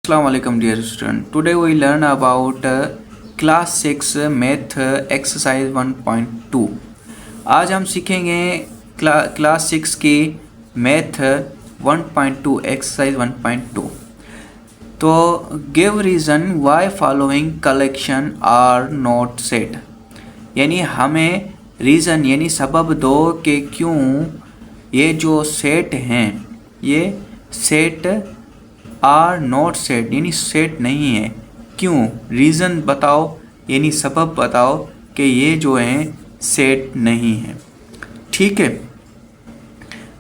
Assalamu alaikum dear student. Today we learn about class 6 math exercise 1.2. आज हम सीखेंगे class 6 की मैथ 1.2 एक्सरसाइज 1.2. तो give reason why following collection are not set, यानी हमें reason यानी सबब दो कि क्यों ये जो सेट हैं ये सेट आर नॉट सेट यानी सेट नहीं है. क्यों, रीज़न बताओ यानी सबब बताओ कि ये जो हैं सेट नहीं है. ठीक है.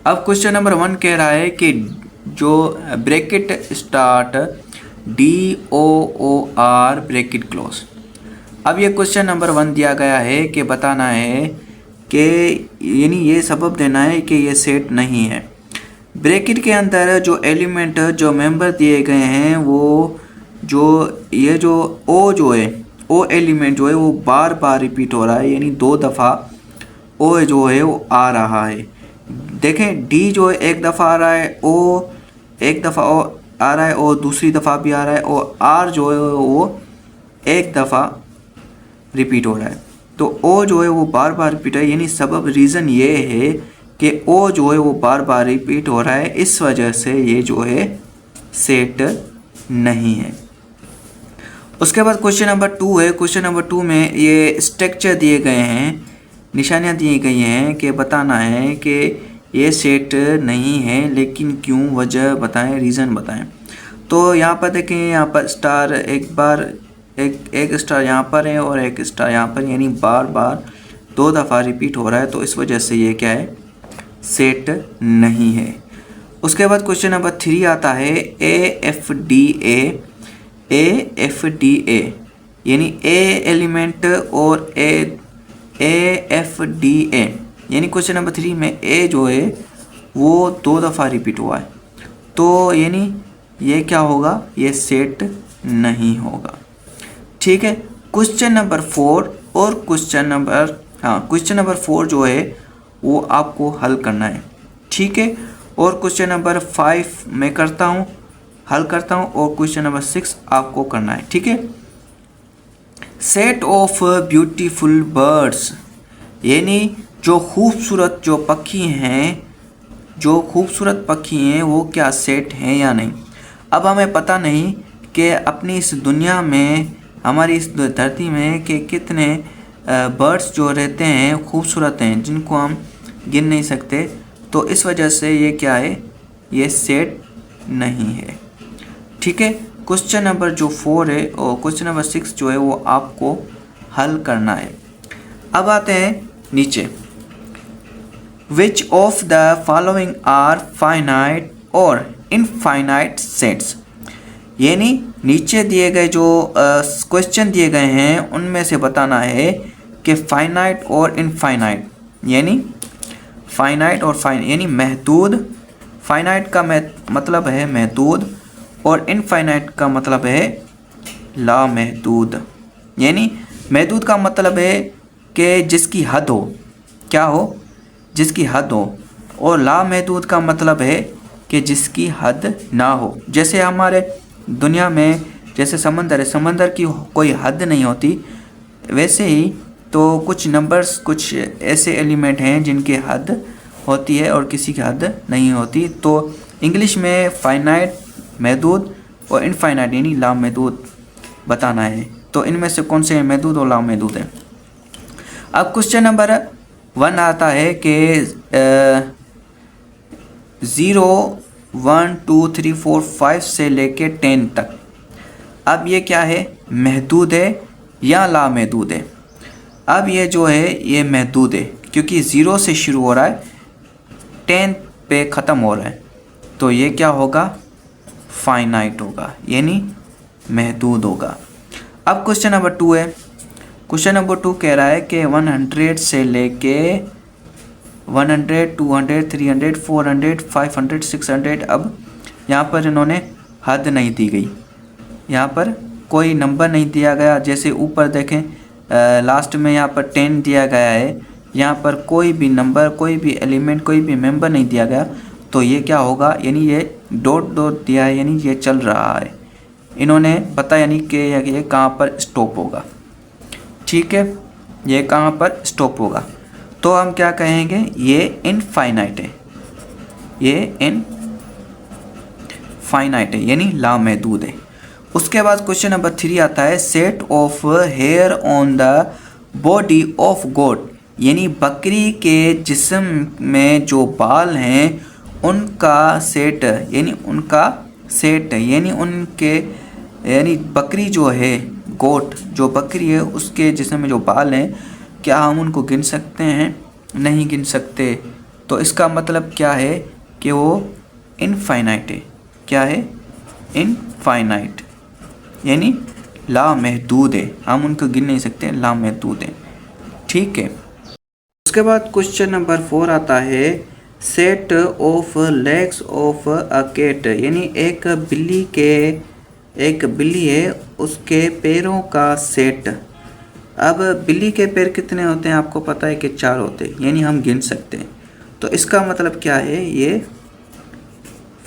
अब क्वेश्चन नंबर 1 कह रहा है कि जो bracket start DOOR bracket close. अब ये क्वेश्चन नंबर 1 दिया गया है कि बताना है कि यानी ये सबब देना है कि ये सेट नहीं है. ब्रैकेट के अंदर जो एलिमेंट जो मेंबर दिए गए हैं वो जो ये जो ओ जो है ओ एलिमेंट जो है वो बार बार रिपीट हो रहा है, यानी 2 दफ़ा ओ जो है वो आ रहा है. देखें डी जो है एक दफ़ा आ रहा है, ओ एक दफ़ा ओ आ रहा है, ओ दूसरी दफ़ा भी आ रहा है, और आर जो है वो एक दफ़ा रिपीट हो रहा है. तो ओ जो है वो बार बार रिपीट है, यानी सबब रीज़न ये है कि ओ जो है वो बार बार रिपीट हो रहा है, इस वजह से ये जो है सेट नहीं है. उसके बाद क्वेश्चन नंबर 2 है. क्वेश्चन नंबर 2 में ये स्ट्रक्चर दिए गए हैं, निशानियाँ दी गई हैं कि बताना है कि ये सेट नहीं है, लेकिन क्यों, वजह बताएं, रीज़न बताएं. तो यहाँ पर देखें, यहाँ पर स्टार एक बार एक स्टार यहाँ पर है और एक स्टार यहाँ पर, यानी बार बार 2 दफ़ा रिपीट हो रहा है, तो इस वजह से ये क्या है, सेट नहीं है. उसके बाद क्वेश्चन नंबर 3 आता है AFDA, यानी ए एलिमेंट और AFDA, यानी क्वेश्चन नंबर 3 में ए जो है वो 2 दफ़ा रिपीट हुआ है, तो यानी ये क्या होगा, ये सेट नहीं होगा. ठीक है. क्वेश्चन नंबर 4 और क्वेश्चन नंबर 4 जो है वो आपको हल करना है. ठीक है. और क्वेश्चन नंबर 5 मैं हल करता हूँ और क्वेश्चन नंबर 6 आपको करना है. ठीक है. सेट ऑफ ब्यूटीफुल बर्ड्स, यानी जो खूबसूरत पक्षी हैं वो क्या सेट हैं या नहीं. अब हमें पता नहीं कि अपनी इस दुनिया में, हमारी इस धरती में कि कितने बर्ड्स जो रहते हैं खूबसूरत हैं, जिनको हम गिन नहीं सकते, तो इस वजह से ये क्या है, ये सेट नहीं है. ठीक है. क्वेश्चन नंबर जो 4 है और क्वेश्चन नंबर 6 जो है वो आपको हल करना है. अब आते हैं नीचे. Which of the following are finite और इनफाइनाइट सेट्स, यानी नीचे दिए गए जो क्वेश्चन दिए गए हैं उनमें से बताना है कि फाइनाइट और इनफाइनाइट, यानी फाइनाइट और यानी महदूद. फाइनाइट का मतलब है महदूद और इनफाइनाइट का मतलब है लामहदूद. यानी महदूद का मतलब है कि जिसकी हद हो, क्या हो, जिसकी हद हो, और लामहदूद का मतलब है कि जिसकी हद ना हो. जैसे हमारे दुनिया में जैसे समंदर है, समंदर की कोई हद नहीं होती, वैसे ही तो कुछ नंबर्स, कुछ ऐसे एलिमेंट हैं जिनकी हद होती है और किसी की हद नहीं होती. तो इंग्लिश में फाइनाइट, महदूद और इनफाइनाइट यानी लामहदूद बताना है. तो इनमें से कौन से महदूद और लामहदूद है. अब क्वेश्चन नंबर 1 आता है कि 0, 1, 2, 3, 4, 5 से लेके 10 तक. अब ये क्या है, महदूद है या लामहदूद है. अब ये जो है ये महदूद है, क्योंकि 0 से शुरू हो रहा है, 10 पे ख़त्म हो रहा है, तो ये क्या होगा, फाइनाइट होगा, यानी महदूद होगा. अब क्वेश्चन नंबर 2 है. क्वेश्चन नंबर 2 कह रहा है कि 100 से लेके 100, 200, 300, 400, 500, 600. अब यहाँ पर इन्होंने हद नहीं दी गई, यहाँ पर कोई नंबर नहीं दिया गया. जैसे ऊपर देखें लास्ट में यहाँ पर 10 दिया गया है, यहाँ पर कोई भी नंबर, कोई भी एलिमेंट, कोई भी मेंबर नहीं दिया गया, तो ये क्या होगा, यानी ये डॉट डॉट दिया है, यानी ये चल रहा है, इन्होंने बताया नहीं कि ये कहाँ पर स्टॉप होगा। ठीक है, ये कहाँ पर स्टॉप होगा, तो हम क्या कहेंगे, ये इनफाइनाइट है, ये इनफाइनाइट है यानी लामहदूद है। उसके बाद क्वेश्चन नंबर 3 आता है, set of hair on the body of goat, यानी बकरी के जिस्म में जो बाल हैं उनका सेट, यानी उनके यानी बकरी जो है, गोट जो बकरी है उसके जिस्म में जो बाल हैं, क्या हम उनको गिन सकते हैं? नहीं गिन सकते। तो इसका मतलब क्या है कि वो इनफाइनाइट है। क्या है? इनफाइनाइट यानी लामहदूद है, हम उनको गिन नहीं सकते, लामहदूद है। ठीक है, उसके बाद क्वेश्चन नंबर 4 आता है, set of legs of a cat, यानी एक बिल्ली है उसके पैरों का सेट। अब बिल्ली के पैर कितने होते हैं? आपको पता है कि 4 होते हैं, यानी हम गिन सकते हैं। तो इसका मतलब क्या है? ये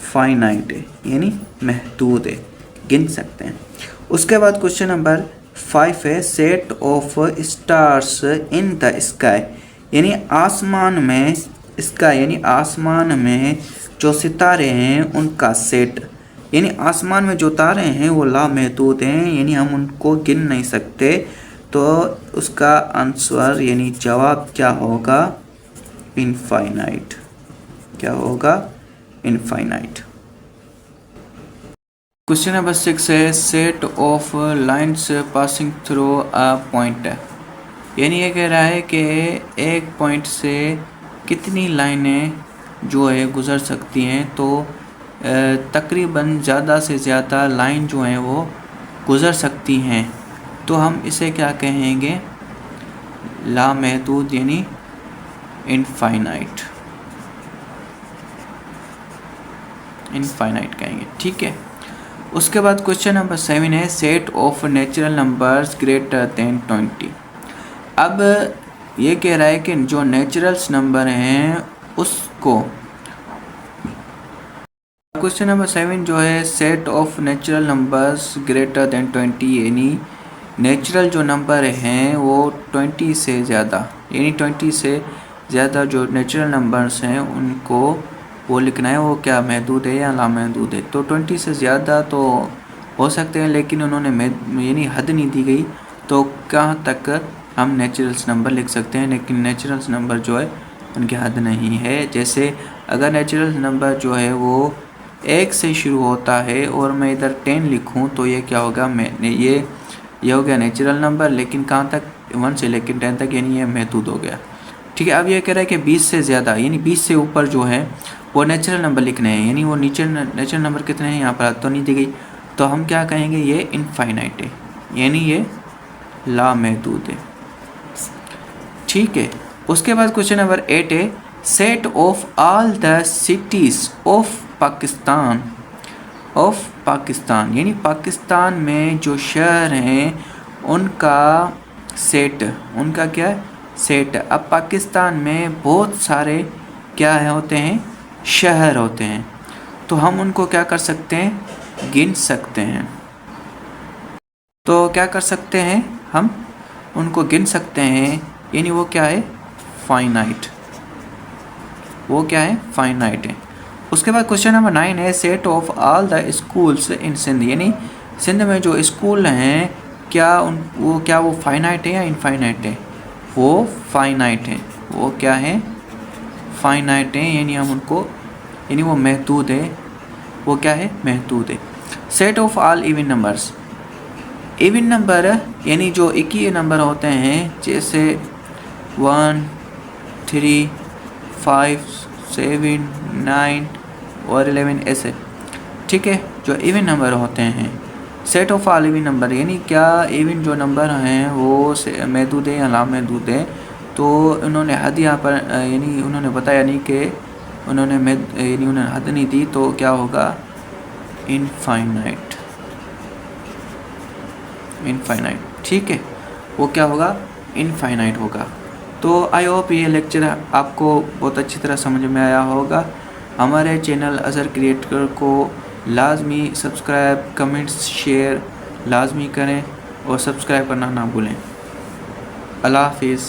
फाइनाइट है यानी महदूद है, गिन सकते हैं। उसके बाद क्वेश्चन नंबर 5 है, set of stars in the sky, यानी आसमान में, स्काई यानी आसमान में जो सितारे हैं उनका सेट, यानी आसमान में जो तारे हैं वो लामहदूद हैं, यानी हम उनको गिन नहीं सकते। तो उसका आंसर यानी जवाब क्या होगा? इनफाइनाइट। क्या होगा? इनफाइनाइट। क्वेश्चन नंबर 6 है, set of lines passing through a point, यानी ये कह रहा है कि एक पॉइंट से कितनी लाइनें जो है गुज़र सकती हैं। तो तकरीबन ज़्यादा से ज़्यादा लाइन जो हैं वो गुज़र सकती हैं। तो हम इसे क्या कहेंगे? लामहदूद यानी इनफाइनाइट, इनफाइनाइट कहेंगे। ठीक है, उसके बाद क्वेश्चन नंबर 7 है, set of natural numbers greater than 20। अब ये कह रहा है कि जो नेचुरल्स नंबर हैं उसको, क्वेश्चन नंबर 7 जो है, set of natural numbers greater than 20, यानी नेचुरल जो नंबर हैं वो 20 से ज़्यादा, यानी 20 से ज़्यादा जो नेचुरल नंबर्स हैं उनको वो लिखना है, वो क्या महदूद है या लामहदूद है। तो 20 से ज़्यादा तो हो सकते हैं, लेकिन उन्होंने यानी हद नहीं दी गई, तो कहाँ तक हम नेचुरल्स नंबर लिख सकते हैं। लेकिन नेचुरल्स नंबर जो है उनकी हद नहीं है। जैसे अगर नेचुरल नंबर जो है वो 1 से शुरू होता है और मैं इधर 10 लिखूं तो ये क्या होगा? ये हो गया नेचुरल नंबर, लेकिन कहाँ तक? 1 से लेकर 10 तक, यानी ये महदूद हो गया। ठीक है, अब ये कह रहा है कि 20 से ज़्यादा, यानी 20 से ऊपर जो है वो नेचुरल नंबर लिखने हैं, यानी वो नेचुरल नंबर कितने हैं यहाँ पर तो नहीं दी गई। तो हम क्या कहेंगे? ये इनफाइनाइट है, यानी ये लामहदूद है। ठीक है, उसके बाद क्वेश्चन नंबर 8 है, set of all the cities of Pakistan, यानी पाकिस्तान में जो शहर हैं उनका सेट, उनका क्या है? सेट। अब पाकिस्तान में बहुत सारे क्या है होते हैं? शहर होते हैं, तो हम उनको क्या कर सकते हैं? गिन सकते हैं। तो क्या कर सकते हैं? हम उनको गिन सकते हैं, यानी वो क्या है? फाइनाइट। वो क्या है? फाइनाइट है। उसके बाद क्वेश्चन नंबर 9 है, set of all the schools in Sindh, यानी सिंध में जो स्कूल हैं क्या वो फाइनाइट है या इनफाइनाइट है? वो फाइनाइट है। वो क्या है? फाइनाइट है, यानी हम उनको, यानी वो महदूद है। वो क्या है? महदूद है। Set of all even numbers, even number यानी जो इक्कीय नंबर होते हैं, जैसे 1, 3, 5, 7, 9 और 11 ऐसे। ठीक है, जो इवन नंबर होते हैं। Set of all even number, यानी क्या इवन जो नंबर हैं वो महदूद है या लामहदूद है। तो उन्होंने हद यहाँ पर यानी उन्होंने बताया नहीं कि उन्होंने हद नहीं दी, तो क्या होगा? इनफाइनाइट। ठीक है, वो क्या होगा? इनफाइनाइट होगा। तो आई होप ये लेक्चर आपको बहुत अच्छी तरह समझ में आया होगा। हमारे चैनल अज़हर क्रिएटर को लाजमी सब्सक्राइब, कमेंट्स, शेयर लाजमी करें और सब्सक्राइब करना ना भूलें। अल्लाह हाफिज़।